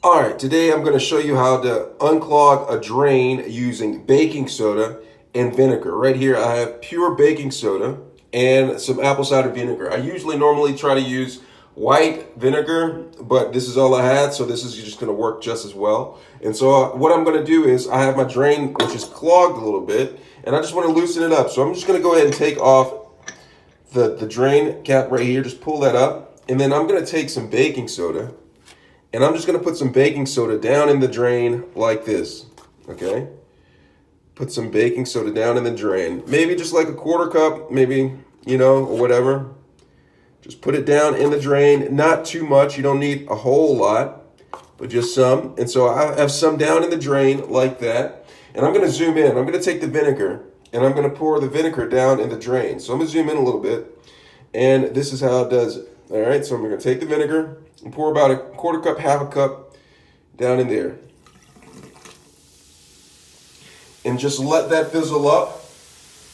All right, today I'm going to show you how to unclog a drain using baking soda and vinegar. Right here I have pure baking soda and some apple cider vinegar. I normally try to use white vinegar, but this is all I had, so this is just going to work just as well. And so what I'm going to do is I have my drain, which is clogged a little bit, and I just want to loosen it up. So I'm just going to go ahead and take off the drain cap right here, just pull that up, and then I'm going to take some baking soda. And I'm just going to put some baking soda down in the drain like this, okay? Put some baking soda down in the drain. Maybe just like a quarter cup, maybe, or whatever. Just put it down in the drain. Not too much. You don't need a whole lot, but just some. And so I have some down in the drain like that. And I'm going to zoom in. I'm going to take the vinegar, and I'm going to pour the vinegar down in the drain. So I'm going to zoom in a little bit. And this is how it does it. All right, so I'm going to take the vinegar and pour about a quarter cup, half a cup down in there. And just let that fizzle up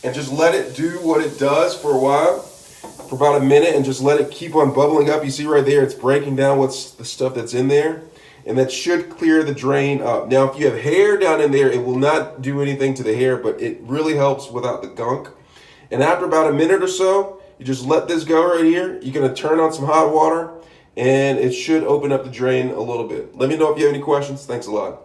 and just let it do what it does for a while, for about a minute, and just let it keep on bubbling up. You see right there, it's breaking down what's the stuff that's in there, and that should clear the drain up. Now, if you have hair down in there, it will not do anything to the hair, but it really helps without the gunk. And after about a minute or so, you just let this go right here. You're going to turn on some hot water, and it should open up the drain a little bit. Let me know if you have any questions. Thanks a lot.